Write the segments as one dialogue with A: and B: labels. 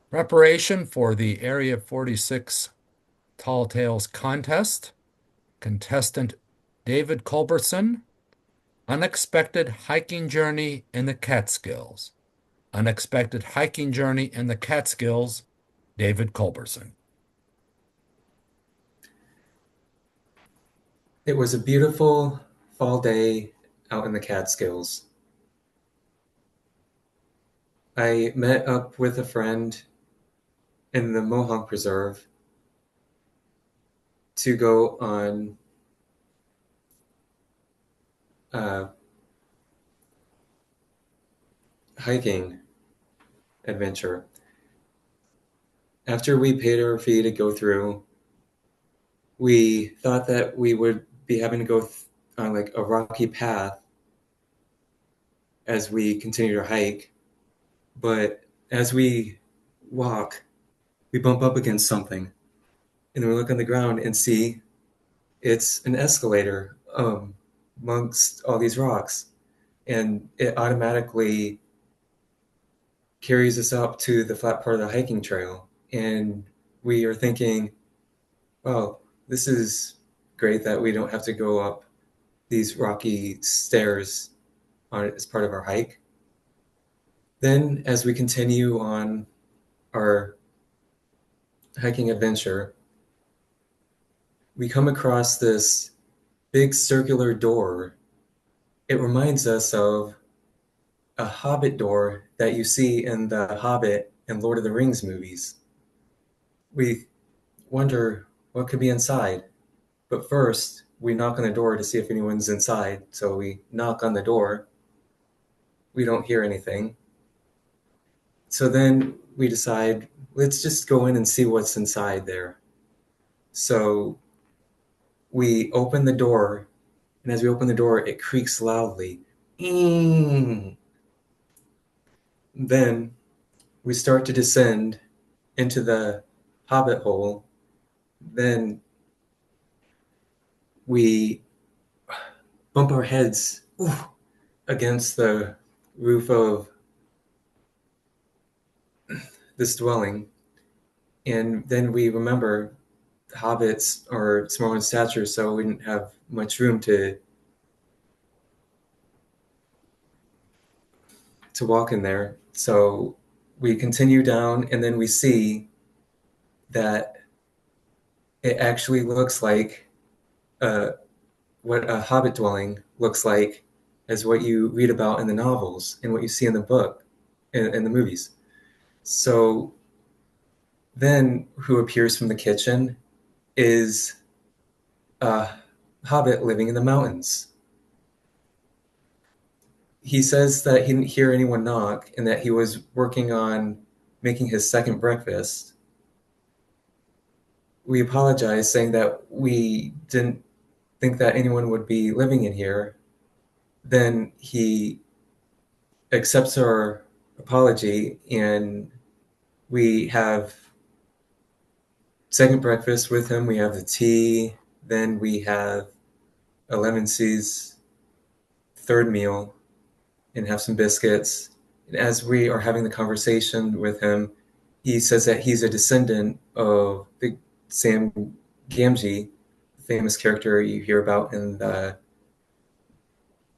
A: Preparation for the Area 46 Tall Tales contest. Contestant David Culbertson. Unexpected hiking journey in the Catskills. Unexpected hiking journey in the Catskills. David Culbertson.
B: It was a beautiful fall day out in the Catskills. I met up with a friend in the Mohawk Preserve to go on a hiking adventure. After we paid our fee to go through, we thought that we would be having to go on like a rocky path as we continue to hike. But as we walk, we bump up against something. And then we look on the ground and see it's an escalator amongst all these rocks. And it automatically carries us up to the flat part of the hiking trail. And we are thinking, well, this is great that we don't have to go up these rocky stairs as part of our hike. Then, as we continue on our hiking adventure, we come across this big circular door. It reminds us of a Hobbit door that you see in the Hobbit and Lord of the Rings movies. We wonder what could be inside, but first we knock on the door to see if anyone's inside. So we knock on the door. We don't hear anything. So then we decide, let's just go in and see what's inside there. So we open the door, and as we open the door, it creaks loudly. Then we start to descend into the hobbit hole. Then we bump our heads against the roof of this dwelling. And then we remember the hobbits are small in stature, so we didn't have much room to walk in there. So we continue down, and then we see that it actually looks like what a hobbit dwelling looks like, as what you read about in the novels and what you see in the book, in the movies. So then who appears from the kitchen is a hobbit living in the mountains. He says that he didn't hear anyone knock and that he was working on making his second breakfast. We apologize, saying that we didn't think that anyone would be living in here. Then he accepts our apology, and we have second breakfast with him. We have the tea. Then we have Elevency's third meal and have some biscuits. And as we are having the conversation with him, he says that he's a descendant of the Sam Gamgee, famous character you hear about in the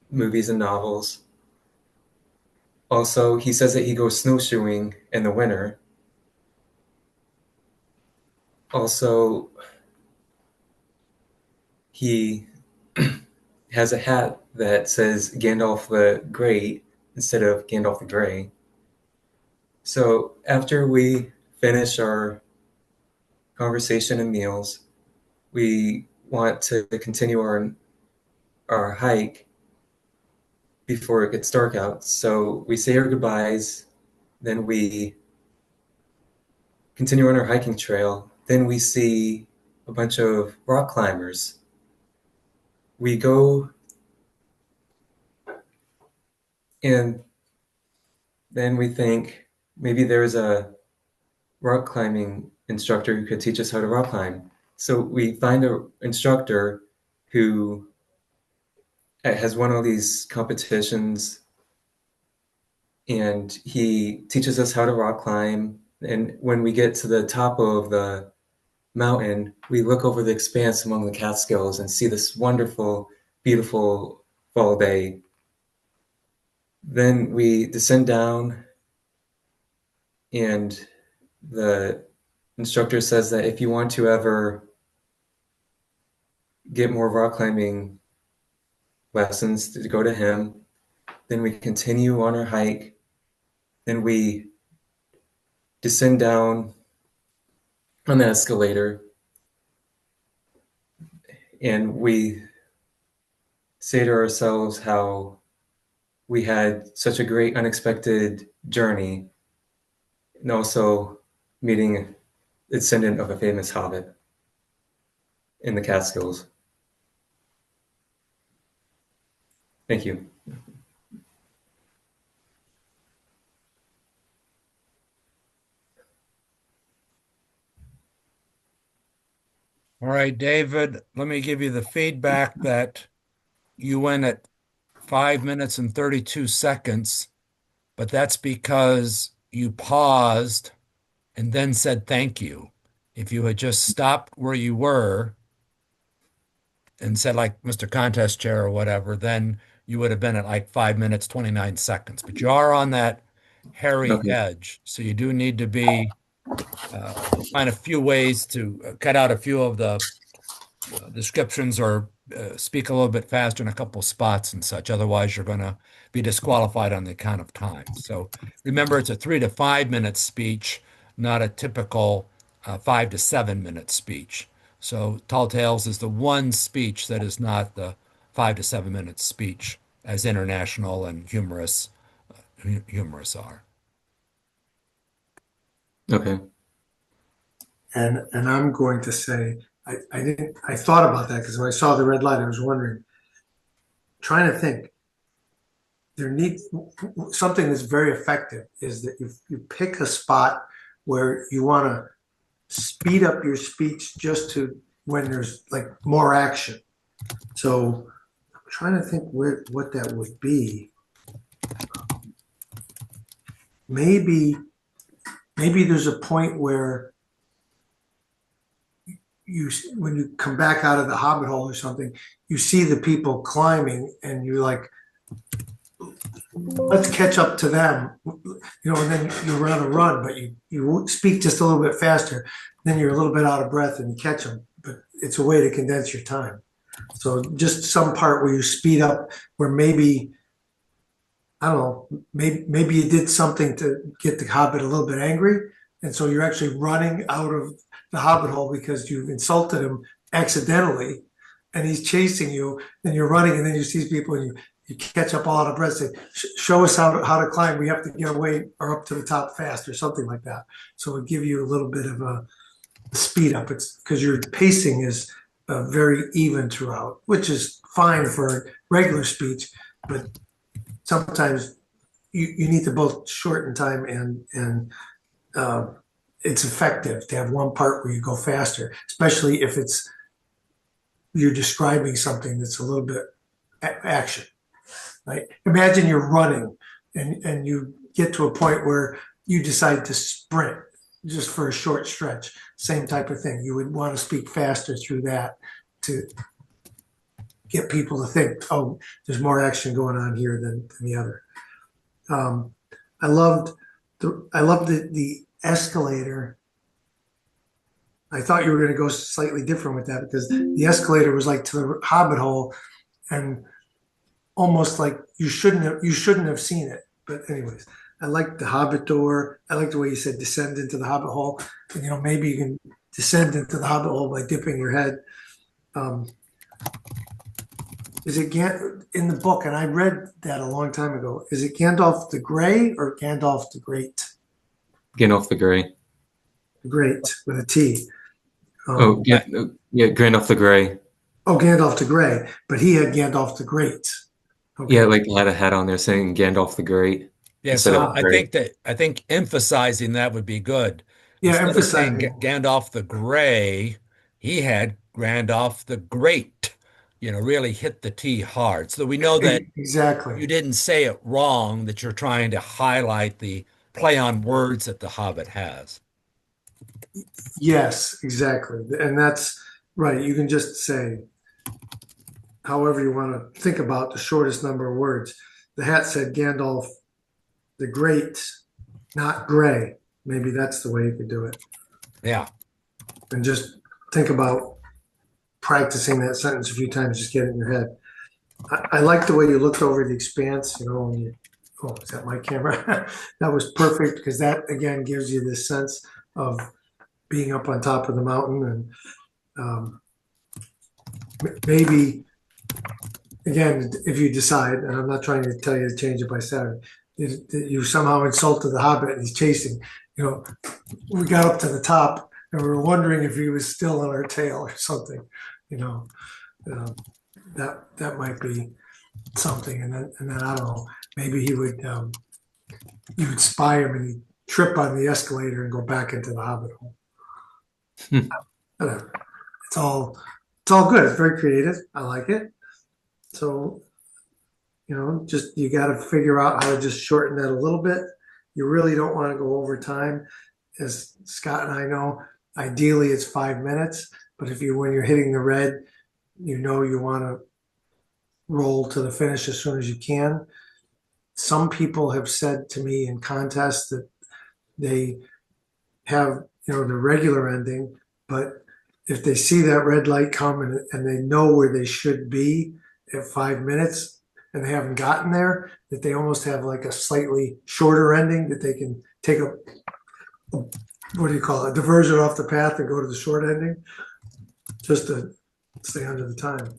B: movies and novels. Also, he says that he goes snowshoeing in the winter. Also, he has a hat that says Gandalf the Great instead of Gandalf the Grey. So after we finish our conversation and meals, we want to continue our hike before it gets dark out. So we say our goodbyes, then we continue on our hiking trail. Then we see a bunch of rock climbers. We go, and then we think maybe there's a rock climbing instructor who could teach us how to rock climb. So we find an instructor who has won all these competitions, and he teaches us how to rock climb. And when we get to the top of the mountain, we look over the expanse among the Catskills and see this wonderful, beautiful fall day. Then we descend down, and the instructor says that if you want to ever get more rock climbing lessons, to go to him. Then we continue on our hike. Then we descend down on the escalator, and we say to ourselves how we had such a great unexpected journey, and also meeting the descendant of a famous hobbit in the Catskills. Thank you.
A: All right, David, let me give you the feedback that you went at 5 minutes and 32 seconds, but that's because you paused and then said thank you. If you had just stopped where you were and said, like Mr. Contest Chair or whatever, then you would have been at like 5 minutes, 29 seconds. But you are on that hairy
B: Okay.
A: edge. So you do need to be find a few ways to cut out a few of the descriptions or speak a little bit faster in a couple of spots and such. Otherwise, you're going to be disqualified on the account of time. So remember, it's a 3 to 5 minute speech, not a typical 5 to 7 minute speech. So Tall Tales is the one speech that is not the 5 to 7 minute speech as international and humorous are.
B: Okay.
C: And I'm going to say I didn't I thought about that because when I saw the red light, I was wondering, trying to think. There needs something that's very effective is that you pick a spot where you want to speed up your speech just to when there's like more action. So I'm trying to think what that would be. Maybe there's a point where you when you come back out of the hobbit hole or something, you see the people climbing and you're like, let's catch up to them, and then you're on a run, but you speak just a little bit faster. Then you're a little bit out of breath and you catch them. But it's a way to condense your time. So just some part where you speed up, where maybe I don't know, maybe you did something to get the hobbit a little bit angry, and so you're actually running out of the hobbit hole because you've insulted him accidentally, and he's chasing you, and you're running, and then you see these people, and you catch up all out of breath, say, show us how to climb. We have to get away or up to the top fast or something like that. So it'll give you a little bit of a speed up. It's because your pacing is very even throughout, which is fine for regular speech, but sometimes you need to both shorten time and it's effective to have one part where you go faster, especially if you're describing something that's a little bit action. Right? Imagine you're running and you get to a point where you decide to sprint just for a short stretch. Same type of thing. You would want to speak faster through that to get people to think, oh, there's more action going on here than the other. I loved the escalator. I thought you were going to go slightly different with that because the escalator was like to the hobbit hole and almost like you shouldn't have seen it. But anyways, I like the hobbit door. I like the way you said descend into the hobbit hole. And, maybe you can descend into the hobbit hole by dipping your head. Is it in the book? And I read that a long time ago. Is it Gandalf the Grey or Gandalf the Great?
B: Gandalf the Grey.
C: Great with a T.
B: Yeah, Gandalf the Grey.
C: Oh, Gandalf the Grey, but he had Gandalf the Great.
B: Okay. Yeah, like had a hat on there saying Gandalf the Great.
A: Yeah, so I think emphasizing that would be good.
C: Yeah,
A: Instead of saying
C: emphasizing.
A: Gandalf the Gray, he had Gandalf the Great. really hit the T hard. So we know that
C: Exactly.
A: you didn't say it wrong, that you're trying to highlight the play on words that the Hobbit has.
C: Yes, exactly. And that's right. You can just say however you want to think about the shortest number of words. The hat said Gandalf the Great, not Gray. Maybe that's the way you could do it.
A: Yeah.
C: And just think about practicing that sentence a few times, just get it in your head. I like the way you looked over the expanse, when oh, is that my camera? That was perfect because that again gives you this sense of being up on top of the mountain and maybe again, if you decide, and I'm not trying to tell you to change it by Saturday, that you somehow insulted the Hobbit and he's chasing, we got up to the top and we were wondering if he was still on our tail or something, that might be something. And then I don't know, maybe you would spy him and he'd trip on the escalator and go back into the Hobbit hole. It's all good. It's very creative. I like it. So, just you got to figure out how to just shorten that a little bit. You really don't want to go over time. As Scott and I know, ideally it's 5 minutes. But when you're hitting the red, you want to roll to the finish as soon as you can. Some people have said to me in contests that they have, the regular ending, but if they see that red light come and they know where they should be at 5 minutes and they haven't gotten there, that they almost have like a slightly shorter ending that they can take what do you call it, diversion off the path and go to the short ending just to stay under the time.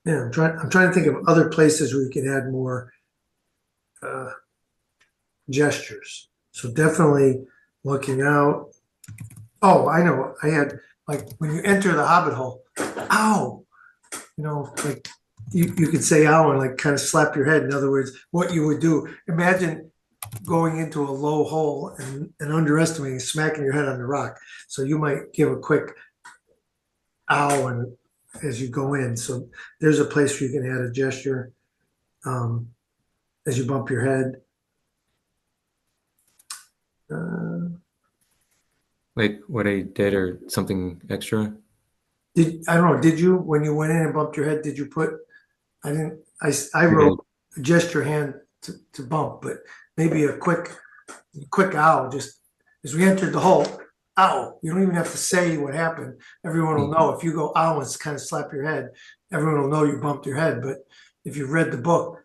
C: Yeah, I'm trying to think of other places where you could add more gestures. So definitely looking out. Oh, I know. I had like when you enter the Hobbit hole, ow, like you could say ow and like kind of slap your head. In other words, what you would do. Imagine going into a low hole and underestimating, smacking your head on the rock. So you might give a quick ow and as you go in. So there's a place where you can add a gesture as you bump your head.
B: Like what I did or something extra?
C: I don't know, did you, when you went in and bumped your head, did you put, I didn't, I wrote gesture hand to bump, but maybe a quick ow, just as we entered the hole, ow. You don't even have to say what happened. Everyone will know. If you go ow and kind of slap your head, everyone will know you bumped your head. But if you've read the book,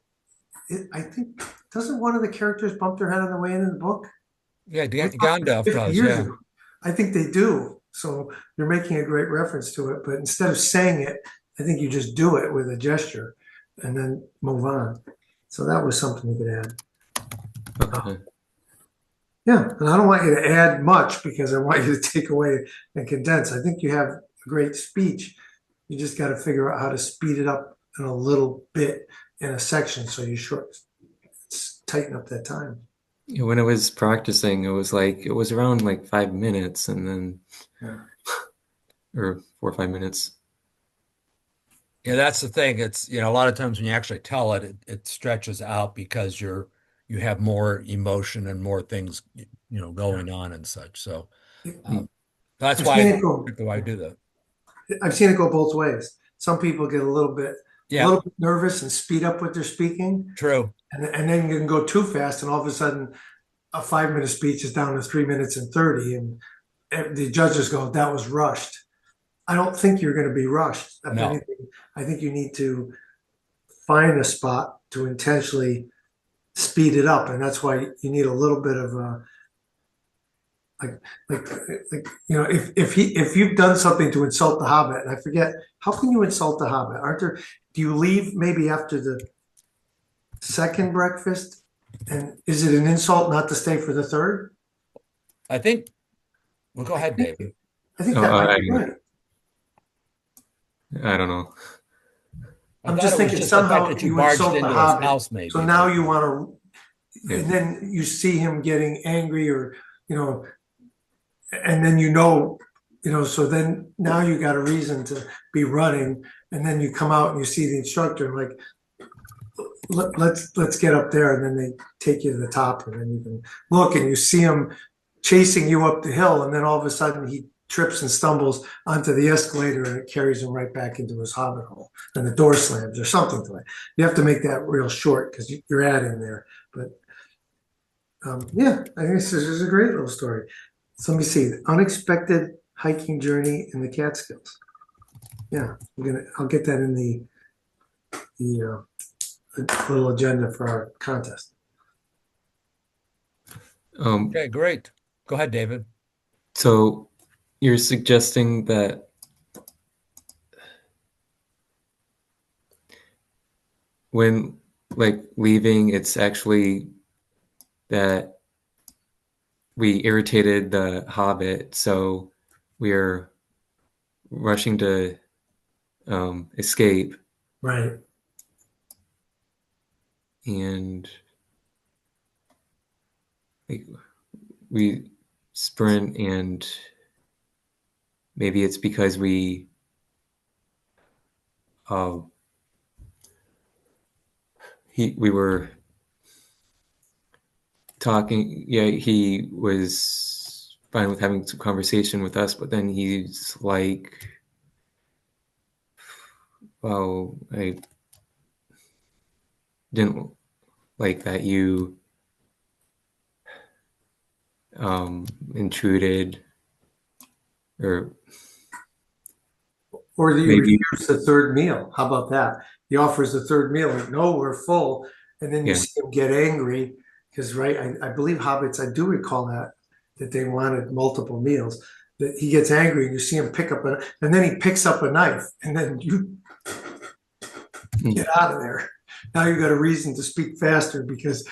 C: I think, doesn't one of the characters bump their head on the way into the book?
A: Yeah, Gandalf
C: 50
A: does,
C: years
A: yeah.
C: ago. I think they do. So you're making a great reference to it. But instead of saying it, I think you just do it with a gesture and then move on. So that was something you could add.
B: Okay.
C: Yeah, and I don't want you to add much because I want you to take away and condense. I think you have a great speech. You just got to figure out how to speed it up in a little bit in a section so you tighten up that time.
B: Yeah, when I was practicing, it was around like 5 minutes and then or 4 or 5 minutes.
A: Yeah, that's the thing. It's, a lot of times when you actually tell it, it stretches out because you have more emotion and more things, going on and such. So that's why I do that.
C: I've seen it go both ways. Some people get a little bit nervous and speed up what they're speaking.
A: True.
C: And then you can go too fast, and all of a sudden, a 5-minute speech is down to 3 minutes and 30, and the judges go, "That was rushed." I don't think you're going to be rushed. If anything, I think you need to find a spot to intentionally speed it up, and that's why you need a little bit of if you've done something to insult the Hobbit, and I forget, how can you insult the Hobbit? Do you leave maybe after the second breakfast? And is it an insult not to stay for the third?
A: I think, well, go ahead, David.
C: I think that might be right.
B: I don't know.
C: I'm just thinking somehow you insult the Hobbit.
A: House, maybe.
C: So now you want to, and then you see him getting angry or, and then so then now you got a reason to be running, and then you come out and you see the instructor and like, let's get up there, and then they take you to the top, and then you can look and you see him chasing you up the hill, and then all of a sudden he trips and stumbles onto the escalator, and it carries him right back into his hobbit hole, and the door slams or something like that. You have to make that real short because you're adding there. But yeah, I think this is a great little story. So let me see, the unexpected hiking journey in the Catskills. Yeah, I'll get that in the little agenda for our contest.
A: Okay, great. Go ahead, David.
B: So you're suggesting that when like leaving, it's actually that we irritated the hobbit, so we're rushing to escape,
C: Right.
B: and we sprint, and maybe it's because we were talking. Yeah, he was fine with having some conversation with us, but then he's like, well, I didn't like that you intruded, or
C: Or you
B: maybe,
C: refuse the third meal. How about that? He offers the third meal, like, no, we're full. And then you
B: yeah.
C: see him get angry because, right, I believe hobbits, I do recall that they wanted multiple meals. That he gets angry and you see him pick up and then he picks up a knife, and then you get out of there. Now you got a reason to speak faster because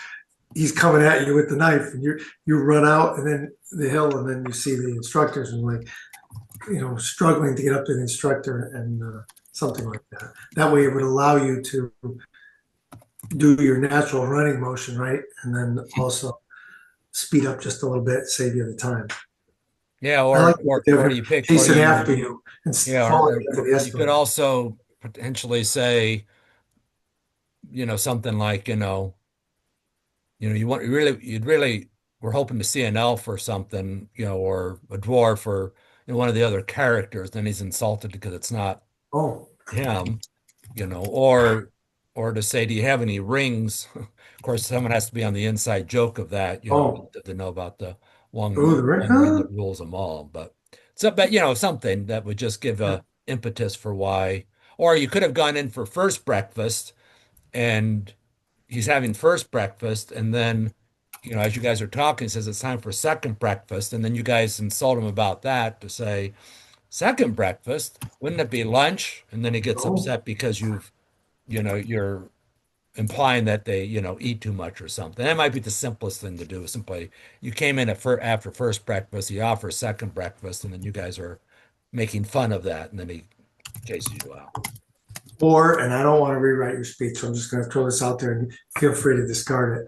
C: he's coming at you with the knife, and you run out and then the hill, and then you see the instructors and like, struggling to get up to the instructor, and something like that. That way it would allow you to do your natural running motion, right? And then also speed up just a little bit, save you the time.
A: Yeah,
C: I like
A: or you pick, or
C: chasing
A: you,
C: after you and
A: yeah,
C: falling into the
A: you could
C: escalator.
A: also potentially say, something like, you'd really were hoping to see an elf or something, or a dwarf or one of the other characters. Then he's insulted because it's not
C: Oh,
A: him, or to say, do you have any rings? Of course, someone has to be on the inside joke of that,
C: oh,
A: to know about the one
C: oh, the ring,
A: one ring
C: huh?
A: that rules them all. But something that would just give
C: Yeah.
A: a impetus for why. Or you could have gone in for first breakfast, and he's having first breakfast, and then, as you guys are talking, he says it's time for second breakfast, and then you guys insult him about that to say, second breakfast, wouldn't it be lunch? And then he gets
C: Oh,
A: upset because you're implying that they, eat too much or something. That might be the simplest thing to do. Simply, you came in after first breakfast, he offers second breakfast, and then you guys are making fun of that, and then he chases you out.
C: and I don't want to rewrite your speech, so I'm just going to throw this out there and feel free to discard it.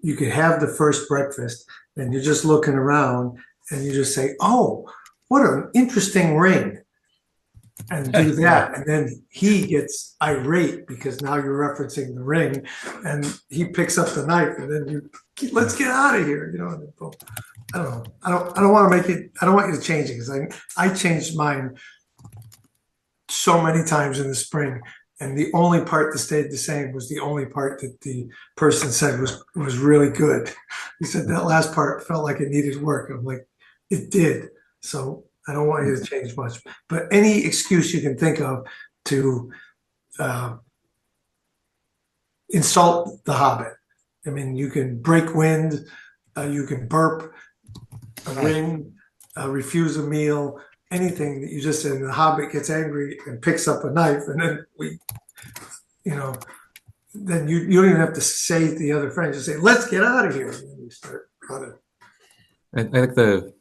C: You could have the first breakfast and you're just looking around and you just say, oh, what an interesting ring, and do
A: Yeah.
C: that. And then he gets irate because now you're referencing the ring, and he picks up the knife, and then let's get out of here. I don't know. I don't want to make it, I don't want you to change it because I changed mine so many times in the spring. And the only part that stayed the same was the only part that the person said was really good. He said that last part felt like it needed work. I'm like, it did. So I don't want you to change much. But any excuse you can think of to uh, insult the Hobbit. I mean, you can break wind, you can burp, a ring, refuse a meal, anything that you just said. And the Hobbit gets angry and picks up a knife, and then then you don't even have to say to the other friend, just say, let's get out of here. And then you start running.
B: I like the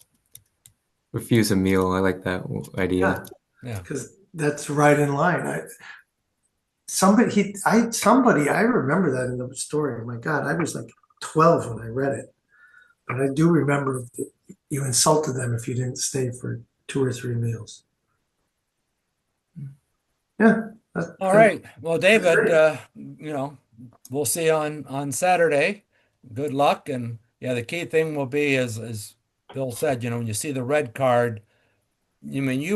B: refuse a meal. I like that idea.
A: Yeah.
C: Because that's right in line. I remember that in the story. Oh my God, I was like 12 when I read it. But I do remember that you insulted them if you didn't stay for 2 or 3 meals. Yeah.
A: All right. Well, David, we'll see you on Saturday. Good luck. And yeah, the key thing will be, as Bill said, when you see the red card, you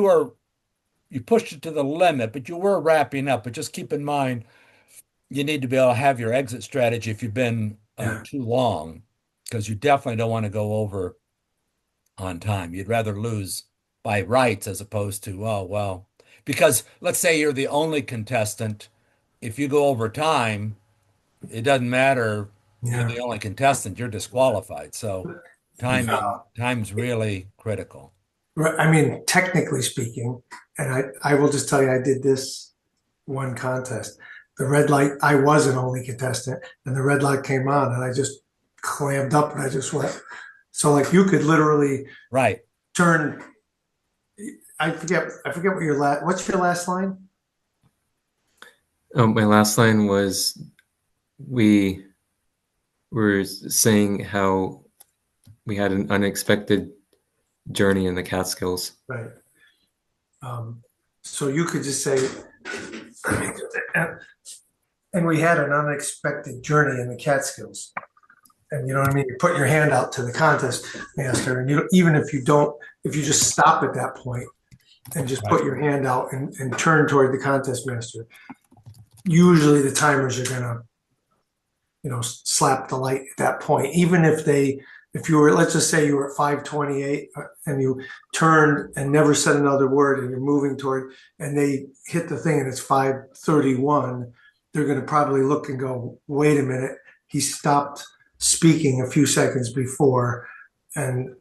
A: pushed it to the limit, but you were wrapping up. But just keep in mind, you need to be able to have your exit strategy if you've been too long, because you definitely don't want to go over on time. You'd rather lose by rights as opposed to, oh, well, because let's say you're the only contestant. If you go over time, it doesn't matter. You're
C: Yeah.
A: the only contestant, you're disqualified. So time's really critical.
C: Right. I mean, technically speaking, and I will just tell you, I did this one contest. The red light, I was an only contestant, and the red light came on, and I just clammed up and I just went. So like you could literally
A: Right.
C: turn. I forget what what's your last line?
B: My last line was, we were saying how we had an unexpected journey in the Catskills.
C: Right. So you could just say, and we had an unexpected journey in the Catskills. And you know what I mean? You put your hand out to the contest master, and even if you just stop at that point and just put your hand out and turn toward the contest master, usually the timers are gonna, slap the light at that point. Even if you were, let's just say you were at 5:28 and you turned and never said another word and you're moving toward, and they hit the thing and it's 5:31, they're going to probably look and go, wait a minute, he stopped speaking a few seconds before. And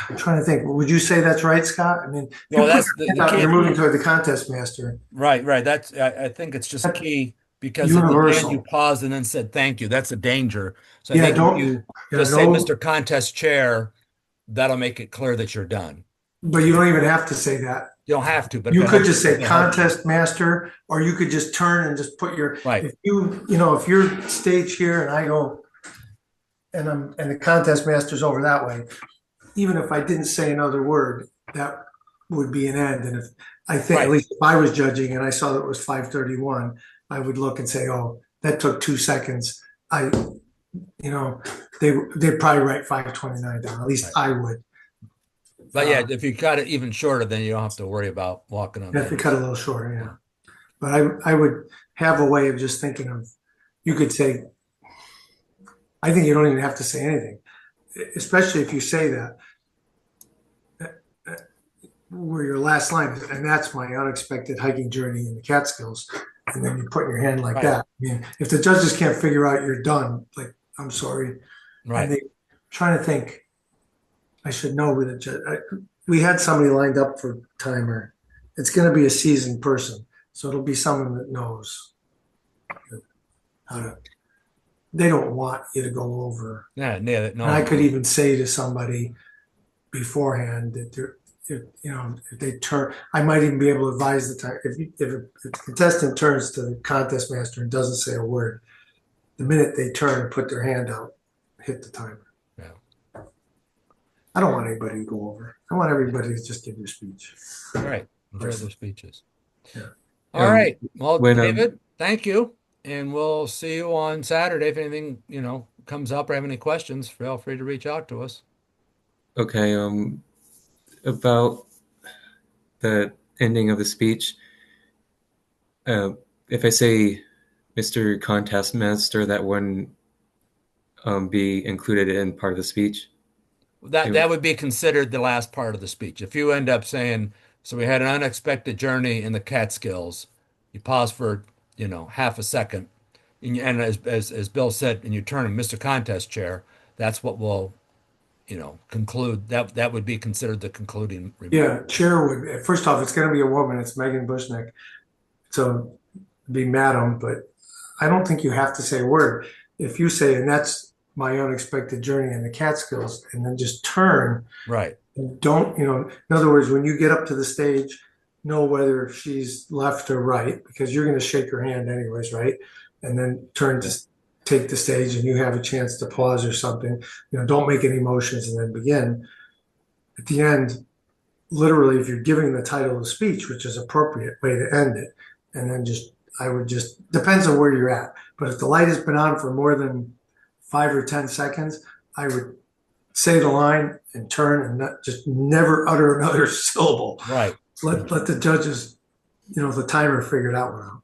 C: I'm trying to think, would you say that's right, Scott? I mean,
A: that's the key.
C: You're moving toward the contest master.
A: Right. That's, I think it's just key, because
C: universal.
A: At the end you paused and then said thank you. That's a danger. So I
C: Yeah,
A: think
C: don't-
A: if you just say Mr. Contest Chair, that'll make it clear that you're done.
C: But you don't even have to say that.
A: You don't have to, but
C: You could just say contest master, or you could just turn and just put your,
A: Right.
C: if if you're stage here and I go and the contest master's over that way, even if I didn't say another word, that would be an end. And if I think,
A: Right.
C: at least if I was judging and I saw that it was 5:31, I would look and say, oh, that took 2 seconds. They'd probably write 5:29 down. At least I would.
A: But yeah, if you cut it even shorter, then you don't have to worry about walking on.
C: You have to cut a little shorter, yeah. But I would have a way of just thinking of, you could say, I think you don't even have to say anything, especially if you say that, where your last line is, and that's my unexpected hiking journey in the Catskills. And then you put your hand like that. I mean, if the judges can't figure out you're done, like, I'm sorry.
A: Right.
C: And trying to think, I should know with the judge. We had somebody lined up for timer. It's going to be a seasoned person, so it'll be someone that knows how to. They don't want you to go over.
A: Yeah, no.
C: And I could even say to somebody beforehand that if they turn, I might even be able to advise the time. If the contestant turns to the contest master and doesn't say a word, the minute they turn and put their hand out, hit the timer.
A: Yeah.
C: I don't want anybody to go over. I want everybody to just give their speech.
A: All right. Enjoy their speeches.
C: Yeah.
A: All right. Well, David, thank you. And we'll see you on Saturday. If anything, comes up or have any questions, feel free to reach out to us.
B: Okay. About the ending of the speech, if I say Mr. Contest Master, that wouldn't be included in part of the speech?
A: That would be considered the last part of the speech. If you end up saying, so we had an unexpected journey in the Catskills, you pause for, half a second, and as Bill said, and you turn him Mr. Contest Chair, that's what will, conclude. That would be considered the concluding remark.
C: Yeah, chair would. First off, it's going to be a woman. It's Megan Bushnick. So be madam, but I don't think you have to say a word. If you say, and that's my unexpected journey in the Catskills, and then just turn.
A: Right.
C: And don't, in other words, when you get up to the stage, know whether she's left or right, because you're going to shake her hand anyways, right? And then turn to take the stage and you have a chance to pause or something. Don't make any motions and then begin. At the end, literally, if you're giving the title of speech, which is appropriate way to end it, and then I would just, depends on where you're at. But if the light has been on for more than 5 or 10 seconds, I would say the line and turn and just never utter another syllable.
A: Right.
C: Let the judges, the timer figure it out now.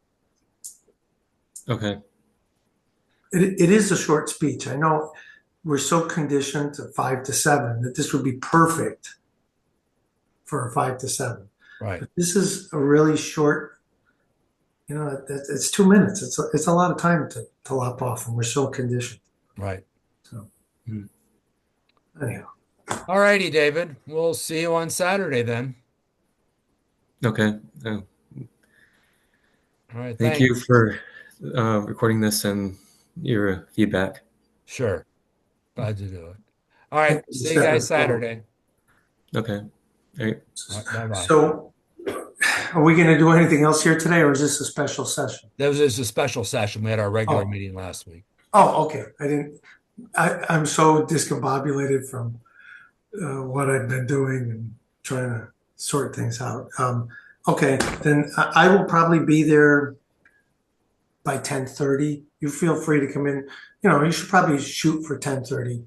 B: Okay.
C: It is a short speech. I know we're so conditioned to 5 to 7 that this would be perfect for a 5 to 7.
A: Right.
C: But this is a really short, it's 2 minutes. It's a lot of time to lop off, and we're so conditioned.
A: Right.
C: So, anyhow.
A: All righty, David. We'll see you on Saturday then.
B: Okay.
A: All right.
B: Thank you for recording this and your feedback.
A: Sure. Glad to do it. All right. See you
C: Stepping
A: guys
C: forward.
A: Saturday.
B: Okay. All right.
A: All right, bye-bye.
C: So, are we going to do anything else here today, or is this a special session?
A: That was just a special session. We had our regular
C: Oh.
A: meeting last week.
C: Oh, okay. I'm so discombobulated from what I've been doing and trying to sort things out. Okay, then I will probably be there by 10:30. You feel free to come in. You should probably shoot for 10:30